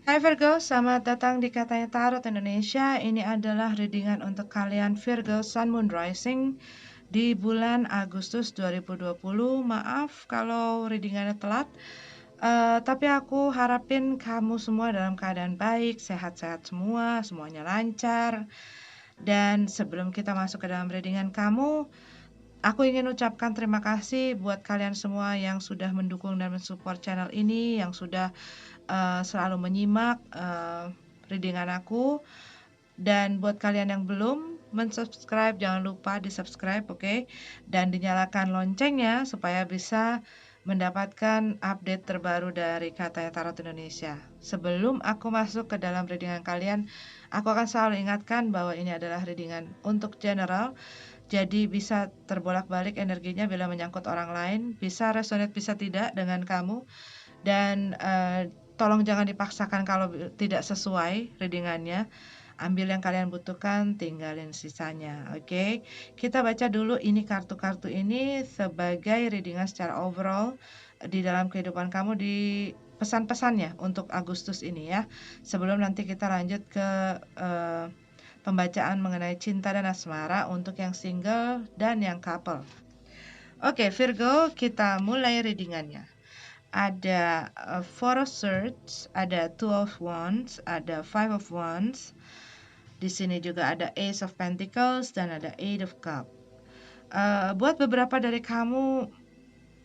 Hai Virgo, selamat datang di Katanya Tarot Indonesia. Ini adalah readingan untuk kalian Virgo Sun Moon Rising di bulan Agustus 2020. Maaf kalau readingannya telat, tapi aku harapin kamu semua dalam keadaan baik, sehat-sehat semua, semuanya lancar. Dan sebelum kita masuk ke dalam readingan kamu, aku ingin ucapkan terima kasih buat kalian semua yang sudah mendukung dan mensupport channel ini, yang sudah selalu menyimak readingan aku. Dan buat kalian yang belum mensubscribe, jangan lupa di-subscribe, oke? Dan dinyalakan loncengnya supaya bisa mendapatkan update terbaru dari Katanya Tarot Indonesia. Sebelum aku masuk ke dalam readingan kalian, aku akan selalu ingatkan bahwa ini adalah readingan untuk general. Jadi bisa terbolak-balik energinya bila menyangkut orang lain, bisa resonate, bisa tidak dengan kamu. Dan tolong jangan dipaksakan kalau tidak sesuai readingannya. Ambil yang kalian butuhkan, tinggalin sisanya. Oke, kita baca dulu ini kartu-kartu ini sebagai readingan secara overall di dalam kehidupan kamu di pesan-pesannya untuk Agustus ini ya. Sebelum nanti kita lanjut ke pembacaan mengenai cinta dan asmara untuk yang single dan yang couple. Oke, Virgo, kita mulai readingannya. Ada Four of Swords, ada Two of Wands, ada Five of Wands. Di sini juga ada Ace of Pentacles dan ada Eight of Cups. Buat beberapa dari kamu,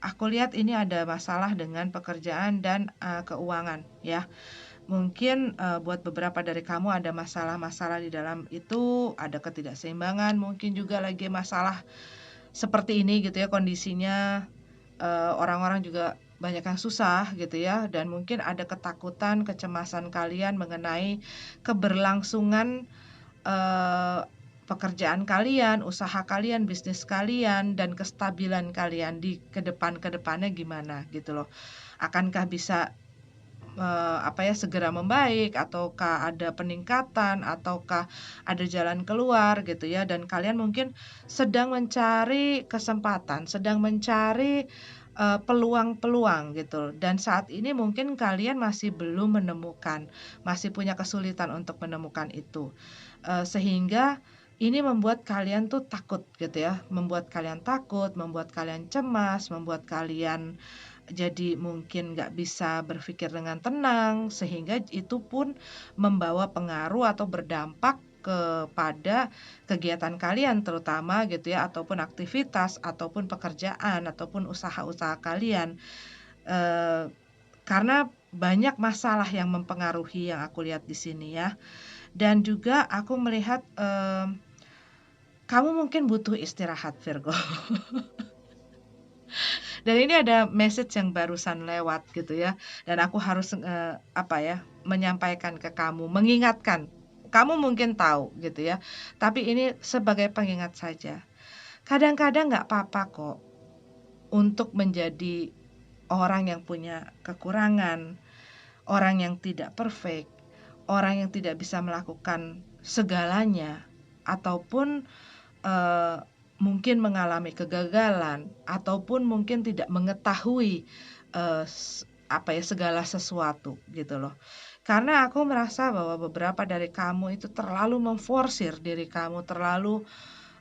aku lihat ini ada masalah dengan pekerjaan dan keuangan ya. Mungkin buat beberapa dari kamu ada masalah-masalah di dalam itu, ada ketidakseimbangan, mungkin juga lagi masalah seperti ini gitu ya kondisinya. Orang-orang juga banyak yang susah gitu ya, dan mungkin ada ketakutan, kecemasan kalian mengenai keberlangsungan pekerjaan kalian, usaha kalian, bisnis kalian, dan kestabilan kalian di kedepannya gimana gitu loh. Akankah bisa segera membaik, ataukah ada peningkatan, ataukah ada jalan keluar gitu ya. Dan kalian mungkin sedang mencari kesempatan, sedang mencari peluang-peluang gitu. Dan saat ini mungkin kalian masih belum menemukan, masih punya kesulitan untuk menemukan itu. Sehingga ini membuat kalian tuh takut gitu ya, membuat kalian takut, membuat kalian cemas, membuat kalian jadi mungkin nggak bisa berpikir dengan tenang, sehingga itu pun membawa pengaruh atau berdampak kepada kegiatan kalian terutama gitu ya, ataupun aktivitas, ataupun pekerjaan, ataupun usaha-usaha kalian. Karena banyak masalah yang mempengaruhi yang aku lihat di sini ya. Dan juga aku melihat kamu mungkin butuh istirahat, Virgo. Dan ini ada message yang barusan lewat gitu ya. Dan aku harus menyampaikan ke kamu, mengingatkan. Kamu mungkin tahu gitu ya. Tapi ini sebagai pengingat saja. Kadang-kadang nggak apa-apa kok untuk menjadi orang yang punya kekurangan, orang yang tidak perfect, orang yang tidak bisa melakukan segalanya, ataupun mungkin mengalami kegagalan, ataupun mungkin tidak mengetahui segala sesuatu gitu loh. Karena aku merasa bahwa beberapa dari kamu itu terlalu memforsir diri kamu, terlalu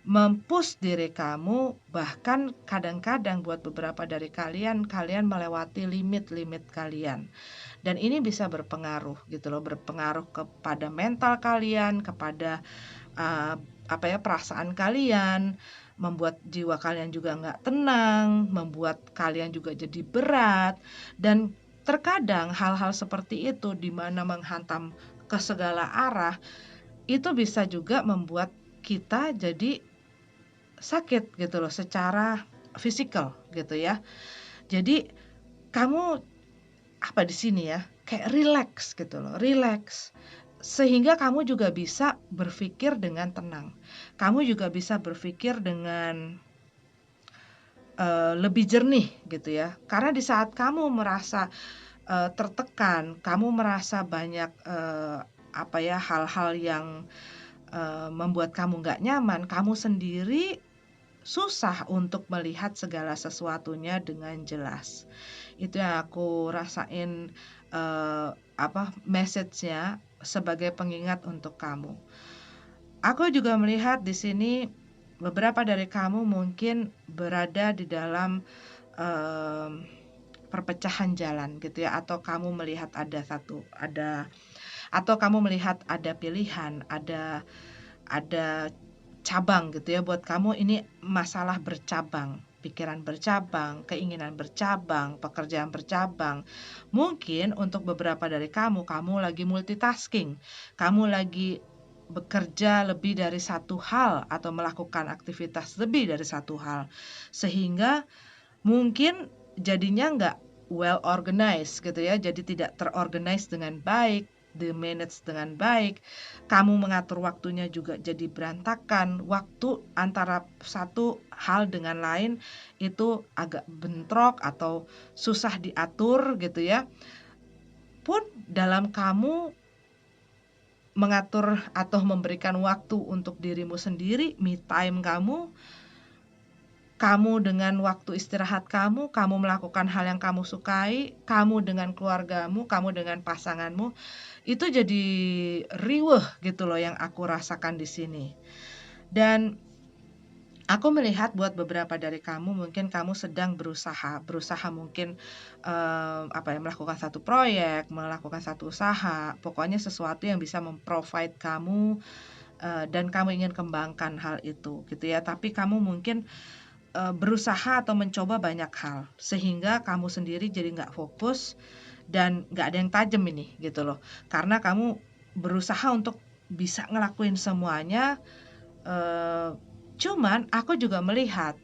mempush diri kamu, bahkan kadang-kadang buat beberapa dari kalian melewati limit-limit kalian. Dan ini bisa berpengaruh gitu loh, berpengaruh kepada mental kalian, kepada perasaan kalian, membuat jiwa kalian juga nggak tenang, membuat kalian juga jadi berat. Dan terkadang hal-hal seperti itu di mana menghantam ke segala arah, itu bisa juga membuat kita jadi sakit gitu loh secara fisikal gitu ya. Jadi kamu di sini ya, kayak relax gitu loh, relax. Sehingga kamu juga bisa berpikir dengan tenang. Kamu juga bisa berpikir dengan lebih jernih gitu ya. Karena di saat kamu merasa tertekan, kamu merasa banyak hal-hal yang membuat kamu nggak nyaman, kamu sendiri susah untuk melihat segala sesuatunya dengan jelas. Itu yang aku rasain, message-nya sebagai pengingat untuk kamu. Aku juga melihat di sini beberapa dari kamu mungkin berada di dalam, mmm, perpecahan jalan gitu ya, atau kamu melihat atau kamu melihat ada pilihan, ada cabang gitu ya, buat kamu ini masalah bercabang, pikiran bercabang, keinginan bercabang, pekerjaan bercabang. Mungkin untuk beberapa dari kamu lagi multitasking, kamu lagi bekerja lebih dari satu hal atau melakukan aktivitas lebih dari satu hal, sehingga mungkin jadinya nggak well organized gitu ya, jadi tidak terorganize dengan baik, di-manage dengan baik, kamu mengatur waktunya juga jadi berantakan, waktu antara satu hal dengan lain itu agak bentrok atau susah diatur gitu ya. Pun dalam kamu mengatur atau memberikan waktu untuk dirimu sendiri, me time kamu dengan waktu istirahat kamu melakukan hal yang kamu sukai, kamu dengan keluargamu, kamu dengan pasanganmu, itu jadi riweuh gitu loh yang aku rasakan di sini. Dan aku melihat buat beberapa dari kamu mungkin kamu sedang berusaha mungkin, melakukan satu proyek, melakukan satu usaha, pokoknya sesuatu yang bisa memprovide kamu, dan kamu ingin kembangkan hal itu gitu ya. Tapi kamu mungkin berusaha atau mencoba banyak hal, sehingga kamu sendiri jadi nggak fokus dan nggak ada yang tajam ini gitu loh. Karena kamu berusaha untuk bisa ngelakuin semuanya, eee, cuman aku juga melihat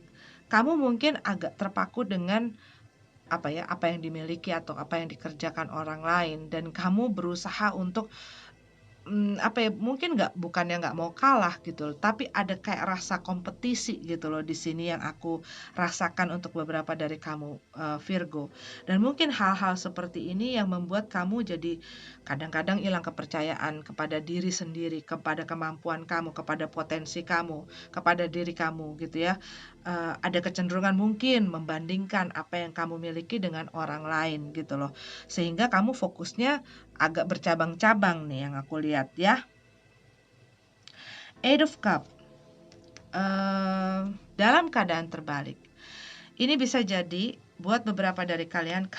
kamu mungkin agak terpaku dengan apa yang dimiliki atau apa yang dikerjakan orang lain dan kamu berusaha untuk mungkin bukannya nggak mau kalah gitu, tapi ada kayak rasa kompetisi gitu loh di sini yang aku rasakan untuk beberapa dari kamu, Virgo. Dan mungkin hal-hal seperti ini yang membuat kamu jadi kadang-kadang hilang kepercayaan kepada diri sendiri, kepada kemampuan kamu, kepada potensi kamu, kepada diri kamu gitu ya. Ada kecenderungan mungkin membandingkan apa yang kamu miliki dengan orang lain gitu loh. Sehingga kamu fokusnya agak bercabang-cabang nih yang aku lihat ya. Eight of Cup, dalam keadaan terbalik. Ini bisa jadi buat beberapa dari kalian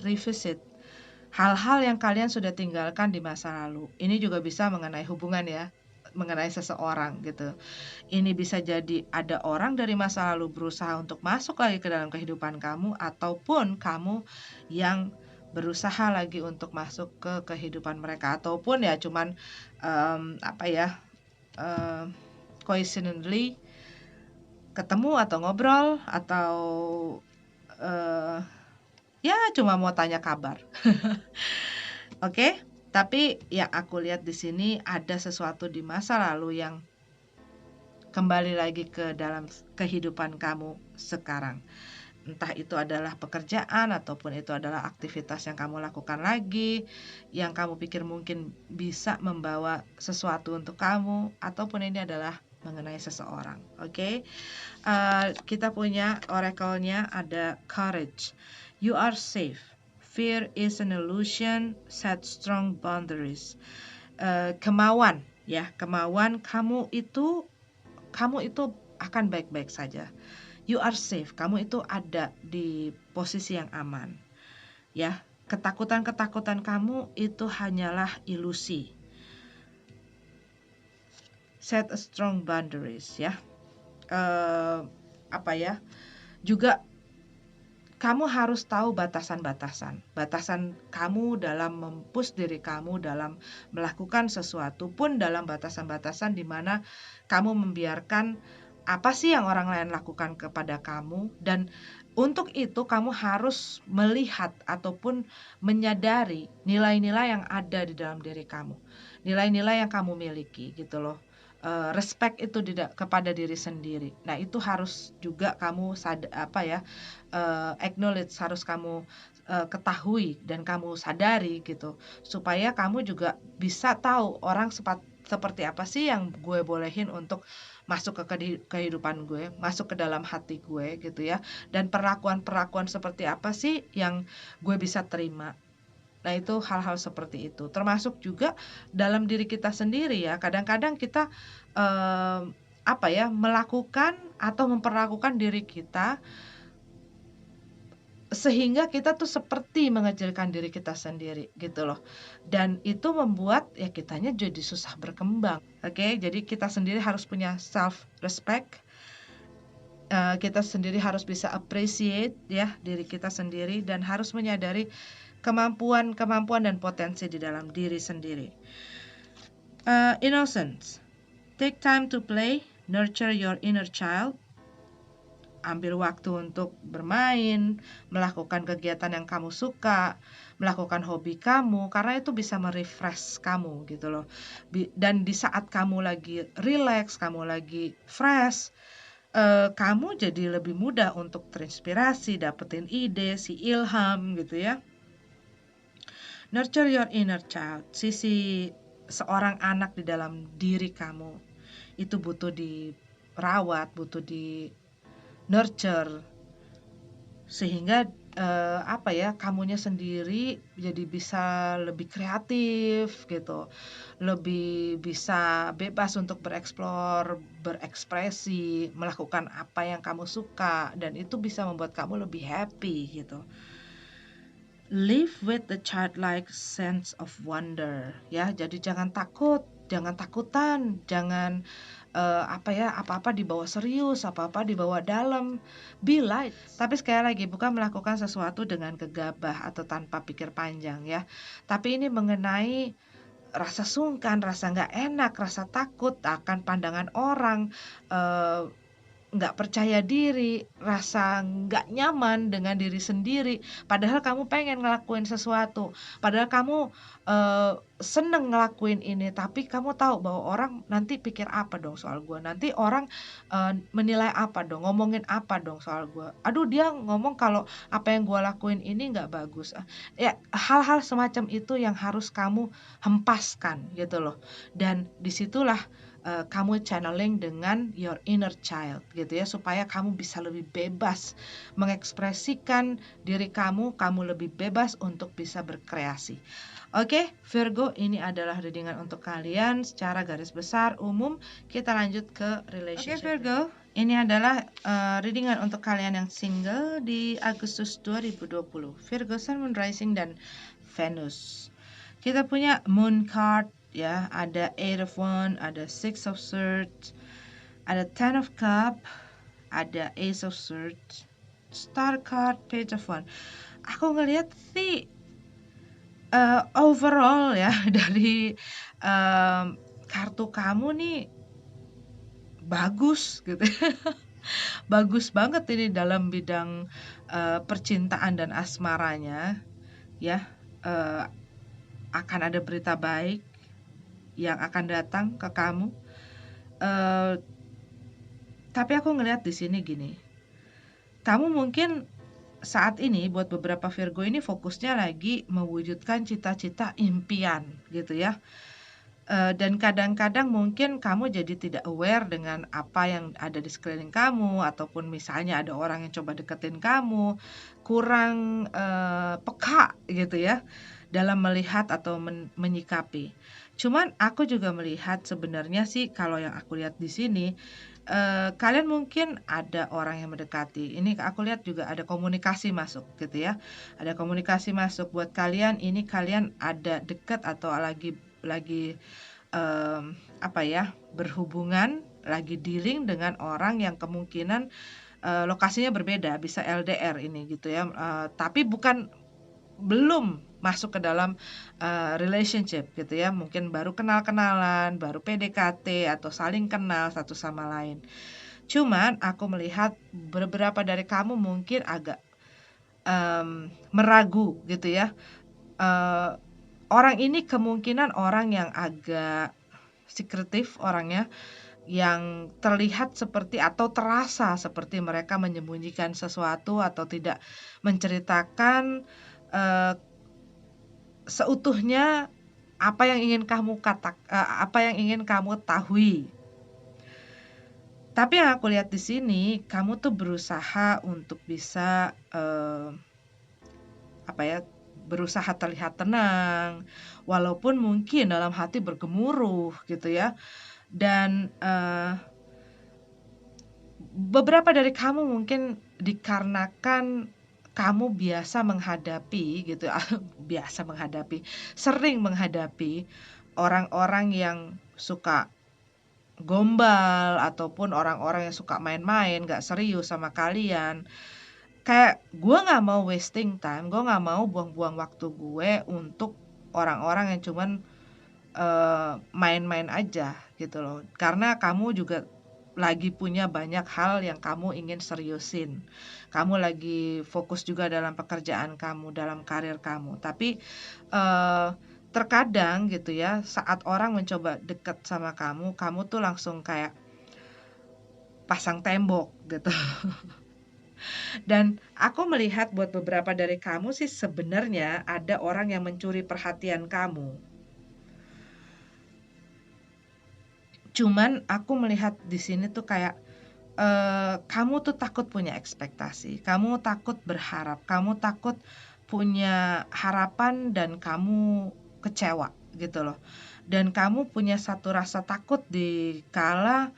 revisit hal-hal yang kalian sudah tinggalkan di masa lalu. Ini juga bisa mengenai hubungan ya, mengenai seseorang gitu. Ini bisa jadi ada orang dari masa lalu berusaha untuk masuk lagi ke dalam kehidupan kamu, ataupun kamu yang berusaha lagi untuk masuk ke kehidupan mereka, ataupun ya cuman um, apa ya coincidentally ketemu atau ngobrol atau uh, ya cuma mau tanya kabar. Oke, tapi yang aku lihat di sini ada sesuatu di masa lalu yang kembali lagi ke dalam kehidupan kamu sekarang. Entah itu adalah pekerjaan ataupun itu adalah aktivitas yang kamu lakukan lagi, yang kamu pikir mungkin bisa membawa sesuatu untuk kamu, ataupun ini adalah mengenai seseorang. Oke, kita punya oracle-nya ada courage. You are safe. Fear is an illusion. Set strong boundaries. Kemauan ya, kemauan kamu itu akan baik-baik saja. You are safe. Kamu itu ada di posisi yang aman. Ya, ketakutan-ketakutan kamu itu hanyalah ilusi. Set a strong boundaries ya. Juga kamu harus tahu batasan-batasan. Batasan kamu dalam mempush diri kamu dalam melakukan sesuatu pun dalam batasan-batasan di mana kamu membiarkan apa sih yang orang lain lakukan kepada kamu, dan untuk itu kamu harus melihat ataupun menyadari nilai-nilai yang ada di dalam diri kamu. Nilai-nilai yang kamu miliki gitu loh. Respect itu kepada diri sendiri. Nah, itu harus juga kamu acknowledge, harus kamu ketahui dan kamu sadari gitu, supaya kamu juga bisa tahu orang seperti apa sih yang gue bolehin untuk masuk ke kehidupan gue, masuk ke dalam hati gue gitu ya. Dan perlakuan-perlakuan seperti apa sih yang gue bisa terima. Nah, itu hal-hal seperti itu. Termasuk juga dalam diri kita sendiri ya. Kadang-kadang kita melakukan atau memperlakukan diri kita sehingga kita tuh seperti mengecilkan diri kita sendiri gitu loh. Dan itu membuat ya kitanya jadi susah berkembang. Oke, jadi kita sendiri harus punya self respect. Kita sendiri harus bisa appreciate ya diri kita sendiri dan harus menyadari kemampuan dan potensi di dalam diri sendiri. Innocence. Take time to play, nurture your inner child. Ambil waktu untuk bermain, melakukan kegiatan yang kamu suka, melakukan hobi kamu, karena itu bisa merefresh kamu gitu loh. Dan di saat kamu lagi relax, kamu lagi fresh, kamu jadi lebih mudah untuk terinspirasi, dapetin ide, si ilham gitu ya. Nurture your inner child, sisi seorang anak di dalam diri kamu. Itu butuh dirawat, butuh di nurture sehingga kamunya sendiri jadi bisa lebih kreatif gitu, lebih bisa bebas untuk bereksplor, berekspresi, melakukan apa yang kamu suka, dan itu bisa membuat kamu lebih happy gitu. Live with the childlike sense of wonder ya, jadi jangan takut, jangan takutan, jangan apa-apa dibawa serius, apa-apa dibawa dalam. Be light. Tapi sekali lagi bukan melakukan sesuatu dengan gegabah atau tanpa pikir panjang ya. Tapi ini mengenai rasa sungkan, rasa nggak enak, rasa takut akan pandangan orang, nggak percaya diri, rasa nggak nyaman dengan diri sendiri, padahal kamu pengen ngelakuin sesuatu, padahal kamu seneng ngelakuin ini, tapi kamu tahu bahwa orang nanti pikir apa dong soal gue, nanti orang menilai apa dong, ngomongin apa dong soal gue, aduh dia ngomong kalau apa yang gue lakuin ini nggak bagus. Ya, hal-hal semacam itu yang harus kamu hempaskan gitu loh, dan disitulah kamu channeling dengan your inner child gitu ya, supaya kamu bisa lebih bebas mengekspresikan diri kamu lebih bebas untuk bisa berkreasi. Oke, Virgo, ini adalah readingan untuk kalian secara garis besar umum. Kita lanjut ke relationship. Oke, Virgo, ini adalah readingan untuk kalian yang single di Agustus 2020. Virgo, Sun, Moon, Rising, dan Venus. Kita punya Moon card ya, ada 8 of Wands, ada 6 of Swords, ada 10 of Cup, ada Ace of Swords, Star card, Page of Wands. Aku ngelihat sih overall ya dari kartu kamu nih bagus gitu. Bagus banget ini dalam bidang percintaan dan asmaranya ya. Akan ada berita baik yang akan datang ke kamu. Tapi aku ngelihat di sini gini, kamu mungkin saat ini buat beberapa Virgo ini fokusnya lagi mewujudkan cita-cita impian gitu ya. Dan kadang-kadang mungkin kamu jadi tidak aware dengan apa yang ada di sekeliling kamu, ataupun misalnya ada orang yang coba deketin kamu, kurang peka gitu ya dalam melihat atau menyikapi. Cuman aku juga melihat sebenarnya sih kalau yang aku lihat di sini, kalian mungkin ada orang yang mendekati. Ini aku lihat juga ada komunikasi masuk gitu ya. Ada komunikasi masuk buat kalian, ini kalian ada dekat atau lagi berhubungan, lagi dealing dengan orang yang kemungkinan lokasinya berbeda, bisa LDR ini gitu ya. Tapi belum masuk ke dalam relationship gitu ya, mungkin baru kenal-kenalan, baru PDKT atau saling kenal satu sama lain. Cuman aku melihat beberapa dari kamu mungkin agak meragu gitu ya. Orang ini kemungkinan orang yang agak sekretif orangnya, yang terlihat seperti atau terasa seperti mereka menyembunyikan sesuatu atau tidak menceritakan seutuhnya apa yang ingin kamu tahui. Tapi yang aku lihat di sini, kamu tuh berusaha untuk bisa berusaha terlihat tenang, walaupun mungkin dalam hati bergemuruh gitu ya. Dan beberapa dari kamu mungkin dikarenakan kamu biasa menghadapi gitu ya, sering menghadapi orang-orang yang suka gombal ataupun orang-orang yang suka main-main, gak serius sama kalian. Kayak gue gak mau wasting time, gue gak mau buang-buang waktu gue untuk orang-orang yang cuman main-main aja gitu loh. Karena kamu juga lagi punya banyak hal yang kamu ingin seriusin. Kamu lagi fokus juga dalam pekerjaan kamu, dalam karir kamu. Tapi terkadang gitu ya, saat orang mencoba deket sama kamu, kamu tuh langsung kayak pasang tembok gitu. Dan aku melihat buat beberapa dari kamu sih sebenarnya ada orang yang mencuri perhatian kamu. Cuman aku melihat di sini tuh kayak kamu tuh takut punya ekspektasi, kamu takut berharap, kamu takut punya harapan dan kamu kecewa gitu loh. Dan kamu punya satu rasa takut di kala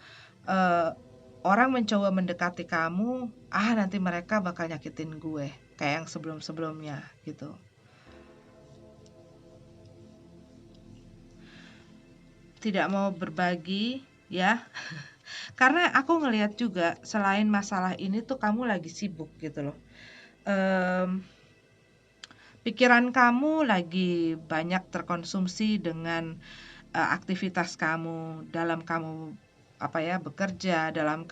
orang mencoba mendekati kamu, nanti mereka bakal nyakitin gue kayak yang sebelum-sebelumnya gitu. Tidak mau berbagi ya. Karena aku ngelihat juga selain masalah ini tuh kamu lagi sibuk gitu loh. Pikiran kamu lagi banyak terkonsumsi dengan aktivitas kamu dalam kamu bekerja, dalam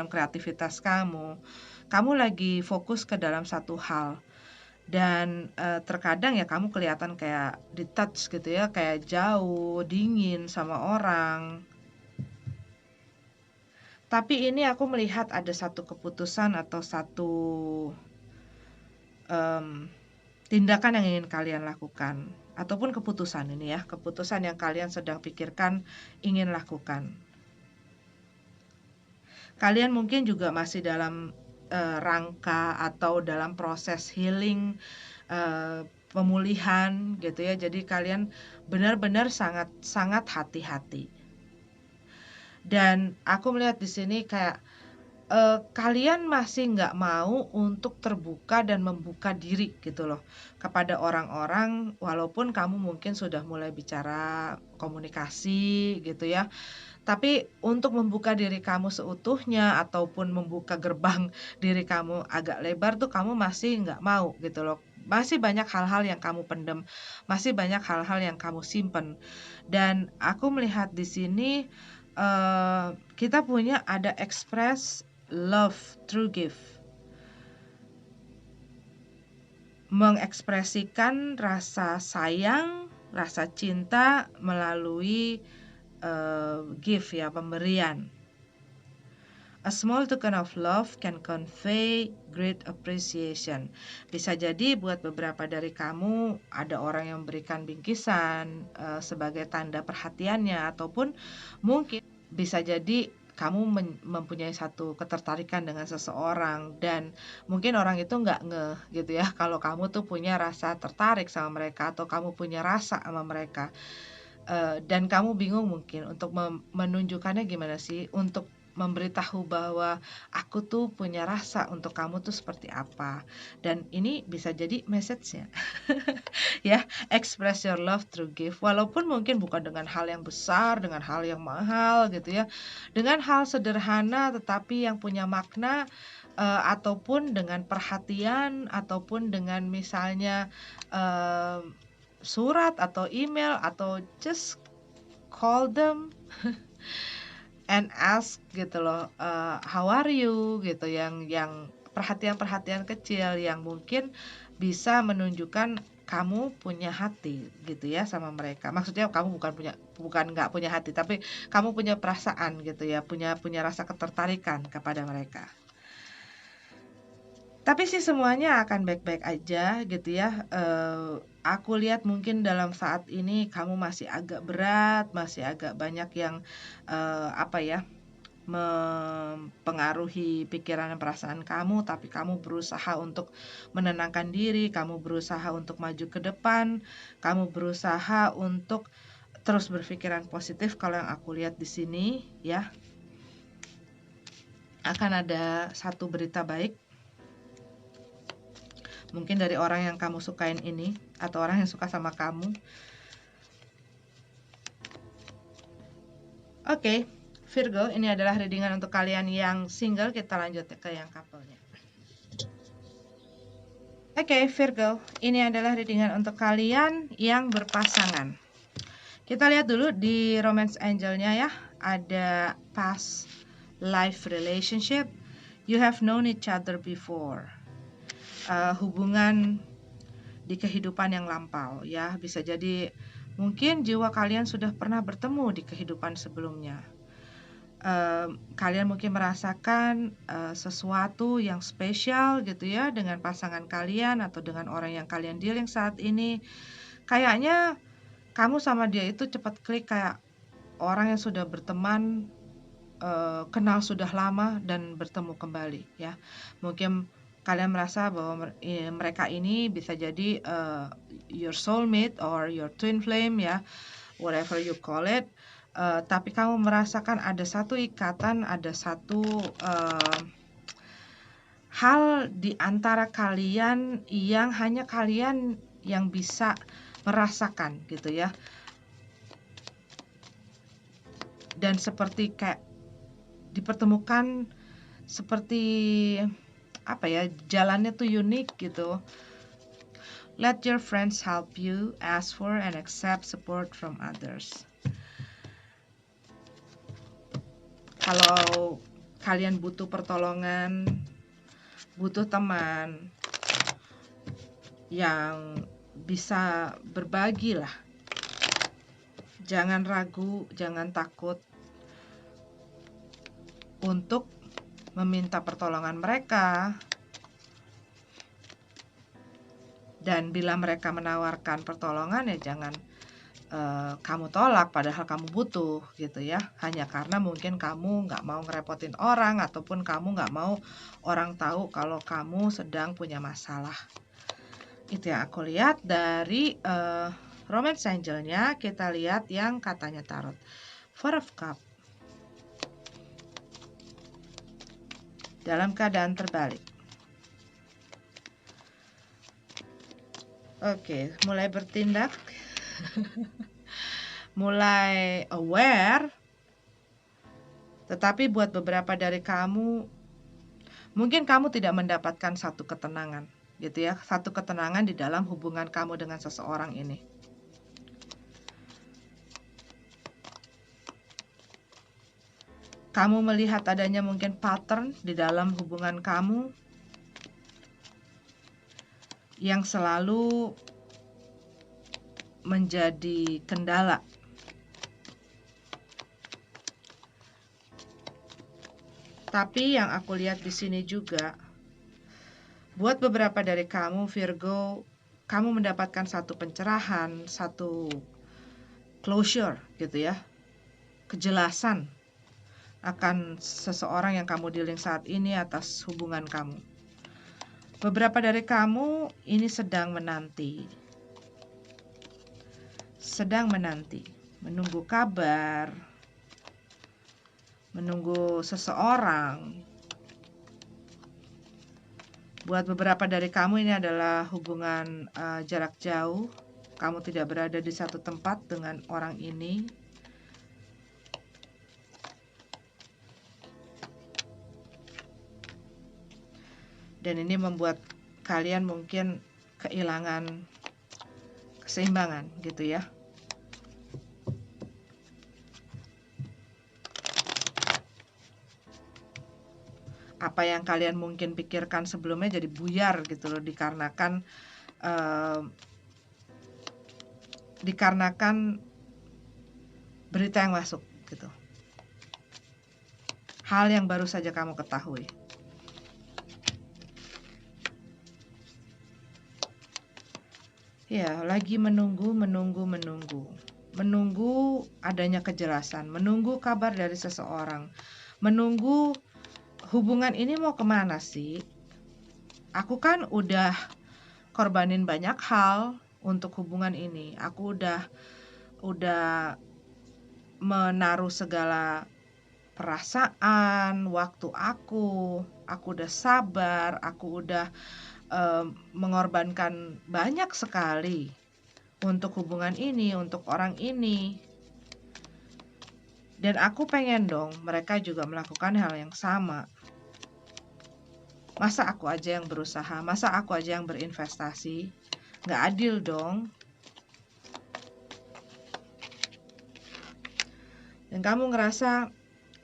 kreativitas kamu. Kamu lagi fokus ke dalam satu hal. Dan terkadang ya kamu kelihatan kayak detach gitu ya, kayak jauh, dingin sama orang. Tapi ini aku melihat ada satu keputusan atau satu tindakan yang ingin kalian lakukan. Ataupun keputusan ini ya, keputusan yang kalian sedang pikirkan ingin lakukan. Kalian mungkin juga masih dalam rangka atau dalam proses healing, pemulihan gitu ya. Jadi kalian benar-benar sangat hati-hati. Dan aku melihat di sini kayak kalian masih nggak mau untuk terbuka dan membuka diri gitu loh kepada orang-orang, walaupun kamu mungkin sudah mulai bicara komunikasi gitu ya. Tapi untuk membuka diri kamu seutuhnya ataupun membuka gerbang diri kamu agak lebar tuh kamu masih nggak mau gitu loh. Masih banyak hal-hal yang kamu pendem, masih banyak hal-hal yang kamu simpen. Dan aku melihat di sini kita punya ada express love through gift. Mengekspresikan rasa sayang, rasa cinta melalui gift ya, pemberian. A small token of love can convey great appreciation. Bisa jadi buat beberapa dari kamu ada orang yang memberikan bingkisan sebagai tanda perhatiannya, ataupun mungkin bisa jadi kamu mempunyai satu ketertarikan dengan seseorang dan mungkin orang itu nggak ngeh gitu ya kalau kamu tuh punya rasa tertarik sama mereka atau kamu punya rasa sama mereka. Dan kamu bingung mungkin untuk menunjukkannya gimana sih, untuk memberitahu bahwa aku tuh punya rasa untuk kamu tuh seperti apa. Dan ini bisa jadi message-nya. Ya, express your love through gift. Walaupun mungkin bukan dengan hal yang besar, dengan hal yang mahal gitu ya. Dengan hal sederhana tetapi yang punya makna, ataupun dengan perhatian, ataupun dengan misalnya surat atau email atau just call them and ask gitu loh, how are you gitu, yang perhatian-perhatian kecil yang mungkin bisa menunjukkan kamu punya hati gitu ya sama mereka. Maksudnya kamu bukan nggak punya hati, tapi kamu punya perasaan gitu ya, punya rasa ketertarikan kepada mereka. Tapi sih semuanya akan baik-baik aja gitu ya. Aku lihat mungkin dalam saat ini kamu masih agak berat, masih agak banyak yang apa ya, mempengaruhi pikiran dan perasaan kamu, tapi kamu berusaha untuk menenangkan diri, kamu berusaha untuk maju ke depan, kamu berusaha untuk terus berpikiran positif. Kalau yang aku lihat di sini ya, akan ada satu berita baik. Mungkin dari orang yang kamu sukain ini atau orang yang suka sama kamu. Oke, Virgo, ini adalah readingan untuk kalian yang single. Kita lanjut ke yang couple-nya. Oke, Virgo, ini adalah readingan untuk kalian yang berpasangan. Kita lihat dulu di romance angel-nya ya. Ada past life relationship. You have known each other before. Hubungan di kehidupan yang lampau ya. Bisa jadi mungkin jiwa kalian sudah pernah bertemu di kehidupan sebelumnya. Kalian mungkin merasakan sesuatu yang spesial gitu ya dengan pasangan kalian atau dengan orang yang kalian dealing saat ini. Kayaknya kamu sama dia itu cepat klik, kayak orang yang sudah berteman, kenal sudah lama dan bertemu kembali ya. Mungkin kalian merasa bahwa mereka ini bisa jadi your soulmate or your twin flame ya, whatever you call it. Tapi kamu merasakan ada satu ikatan, ada satu hal di antara kalian yang hanya kalian yang bisa merasakan gitu ya. Dan seperti kayak dipertemukan, seperti apa ya, jalannya tuh unik gitu. Let your friends help you, ask for and accept support from others. Kalau kalian butuh pertolongan, butuh teman yang bisa berbagi lah. Jangan ragu, jangan takut untuk meminta pertolongan mereka. Dan bila mereka menawarkan pertolongan ya jangan kamu tolak padahal kamu butuh gitu ya, hanya karena mungkin kamu nggak mau ngerepotin orang ataupun kamu nggak mau orang tahu kalau kamu sedang punya masalah. Itu yang aku lihat dari romance angel-nya. Kita lihat yang katanya tarot. Four of Cups dalam keadaan terbalik. Oke, mulai bertindak. Mulai aware. Tetapi buat beberapa dari kamu, mungkin kamu tidak mendapatkan satu ketenangan gitu ya, satu ketenangan di dalam hubungan kamu dengan seseorang ini. Kamu melihat adanya mungkin pattern di dalam hubungan kamu yang selalu menjadi kendala. Tapi yang aku lihat di sini juga, buat beberapa dari kamu Virgo, kamu mendapatkan satu pencerahan, satu closure gitu ya, kejelasan akan seseorang yang kamu dealing saat ini atas hubungan kamu. Beberapa dari kamu ini sedang menanti, menunggu kabar, menunggu seseorang. Buat beberapa dari kamu ini adalah hubungan jarak jauh. Kamu tidak berada di satu tempat dengan orang ini. Dan ini membuat kalian mungkin kehilangan keseimbangan gitu ya. Apa yang kalian mungkin pikirkan sebelumnya jadi buyar gitu loh, dikarenakan berita yang masuk gitu. Hal yang baru saja kamu ketahui. Ya, lagi menunggu, menunggu adanya kejelasan, menunggu kabar dari seseorang, menunggu hubungan ini mau kemana sih. Aku kan udah korbanin banyak hal untuk hubungan ini. Aku udah menaruh segala perasaan, waktu aku udah sabar, aku udah mengorbankan banyak sekali untuk hubungan ini, untuk orang ini. Dan aku pengen dong mereka juga melakukan hal yang sama. Masa aku aja yang berusaha, masa aku aja yang berinvestasi? Nggak adil dong. Dan kamu ngerasa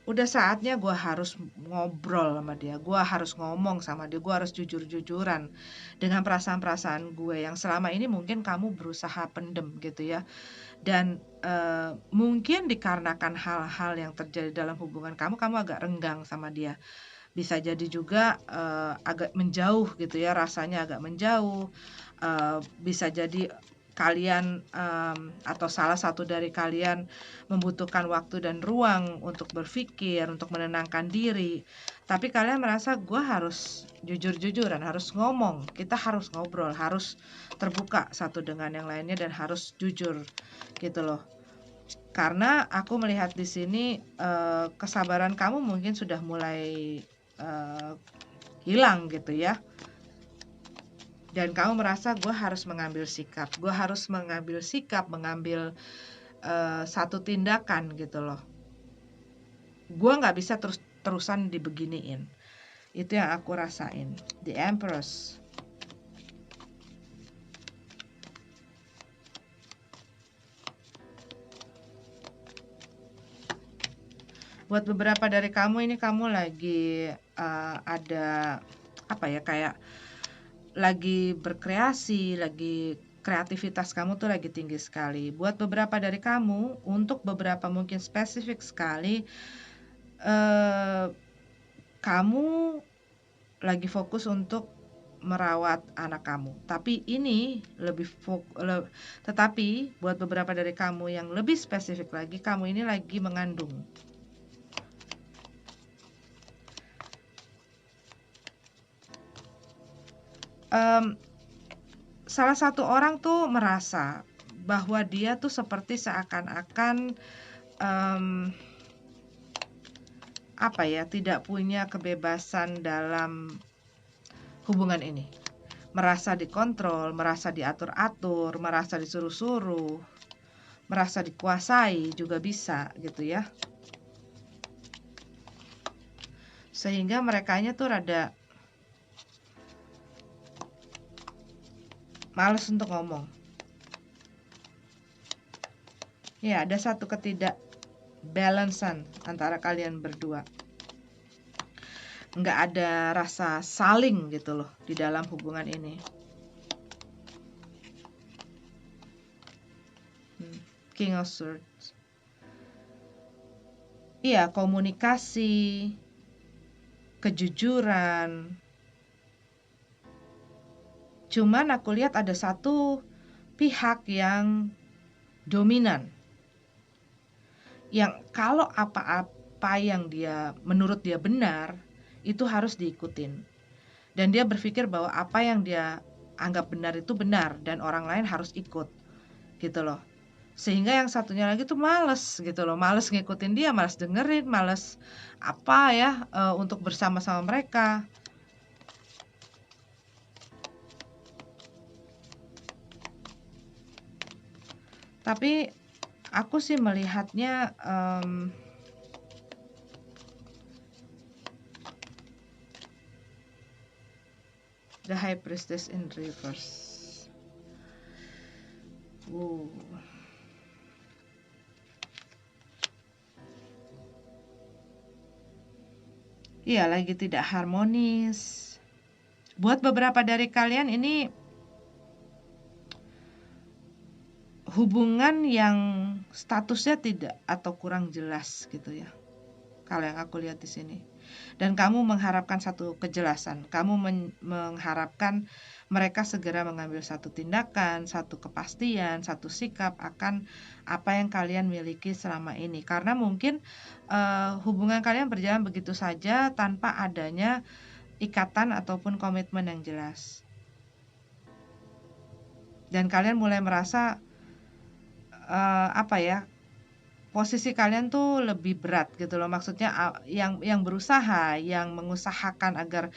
udah saatnya gue harus ngobrol sama dia, gue harus ngomong sama dia, gue harus jujur-jujuran dengan perasaan-perasaan gue yang selama ini mungkin kamu berusaha pendem gitu ya. Dan mungkin dikarenakan hal-hal yang terjadi dalam hubungan kamu agak renggang sama dia. Bisa jadi juga agak menjauh gitu ya, rasanya agak menjauh. Bisa jadi kalian atau salah satu dari kalian membutuhkan waktu dan ruang untuk berpikir, untuk menenangkan diri. Tapi kalian merasa gue harus jujur-jujuran, harus ngomong, kita harus ngobrol, harus terbuka satu dengan yang lainnya dan harus jujur gitu loh. Karena aku melihat di sini kesabaran kamu mungkin sudah mulai hilang gitu ya. Dan kamu merasa gue harus mengambil sikap, mengambil satu tindakan gitu loh. Gue nggak bisa terus-terusan dibeginiin. Itu yang aku rasain. The Empress. Buat beberapa dari kamu ini kamu lagi ada apa ya, kayak lagi berkreasi, lagi kreativitas kamu tuh lagi tinggi sekali. Buat beberapa dari kamu, untuk beberapa mungkin spesifik sekali, kamu lagi fokus untuk merawat anak kamu. Tapi ini tetapi buat beberapa dari kamu yang lebih spesifik lagi, kamu ini lagi mengandung. Salah satu orang tuh merasa bahwa dia tuh seperti seakan-akan apa ya, tidak punya kebebasan dalam hubungan ini. Merasa dikontrol, merasa diatur-atur, merasa disuruh-suruh, merasa dikuasai juga bisa gitu ya. Sehingga merekanya tuh rada males untuk ngomong. Ya, ada satu ketidakbalansan antara kalian berdua. Nggak ada rasa saling gitu loh di dalam hubungan ini. King of Swords. Iya, komunikasi, kejujuran. Cuman aku lihat ada satu pihak yang dominan. Yang kalau apa-apa yang menurut dia benar, itu harus diikutin. Dan dia berpikir bahwa apa yang dia anggap benar itu benar dan orang lain harus ikut. Gitu loh. Sehingga yang satunya lagi tuh males gitu loh, males ngikutin dia, males dengerin, males apa ya untuk bersama-sama mereka. Tapi aku sih melihatnya The High Priestess in reverse. Iya, lagi tidak harmonis. Buat beberapa dari kalian ini hubungan yang statusnya tidak atau kurang jelas gitu ya. Kalau yang aku lihat di sini. Dan kamu mengharapkan satu kejelasan, kamu mengharapkan mereka segera mengambil satu tindakan, satu kepastian, satu sikap akan apa yang kalian miliki selama ini. Karena mungkin hubungan kalian berjalan begitu saja tanpa adanya ikatan ataupun komitmen yang jelas. Dan kalian mulai merasa posisi kalian tuh lebih berat gitu loh. Maksudnya yang berusaha, yang mengusahakan agar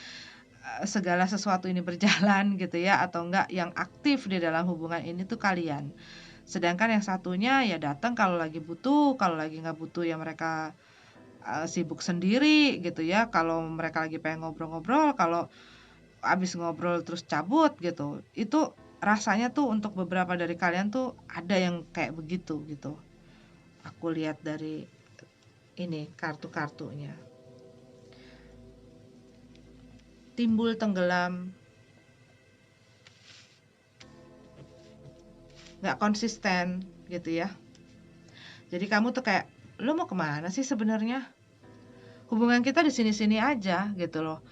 segala sesuatu ini berjalan gitu ya, atau enggak yang aktif di dalam hubungan ini tuh kalian. Sedangkan yang satunya ya datang kalau lagi butuh, kalau lagi nggak butuh ya mereka sibuk sendiri gitu ya. Kalau mereka lagi pengen ngobrol-ngobrol, kalau abis ngobrol terus cabut gitu. Itu rasanya tuh untuk beberapa dari kalian tuh ada yang kayak begitu gitu. Aku lihat dari ini kartu-kartunya. Timbul tenggelam, nggak konsisten gitu ya. Jadi kamu tuh kayak, lo mau kemana sih sebenarnya? Hubungan kita di sini-sini aja gitu loh.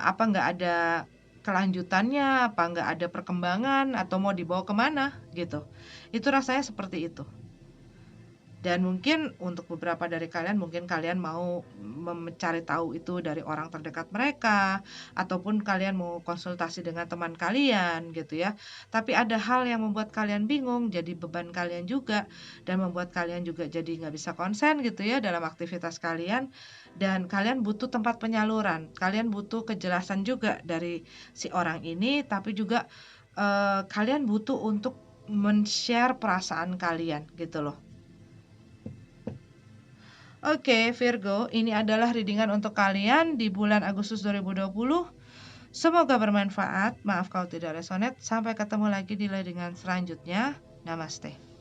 Apa nggak ada kelanjutannya, apa nggak ada perkembangan, atau mau dibawa kemana gitu. Itu rasanya seperti itu. Dan mungkin untuk beberapa dari kalian, mungkin kalian mau mencari tahu itu dari orang terdekat mereka, ataupun kalian mau konsultasi dengan teman kalian gitu ya. Tapi ada hal yang membuat kalian bingung, jadi beban kalian juga, dan membuat kalian juga jadi nggak bisa konsen gitu ya dalam aktivitas kalian. Dan kalian butuh tempat penyaluran, kalian butuh kejelasan juga dari si orang ini, tapi juga kalian butuh untuk men-share perasaan kalian gitu loh. Oke, Virgo, ini adalah readingan untuk kalian di bulan Agustus 2020. Semoga bermanfaat. Maaf kalau tidak resonate. Sampai ketemu lagi di readingan selanjutnya. Namaste.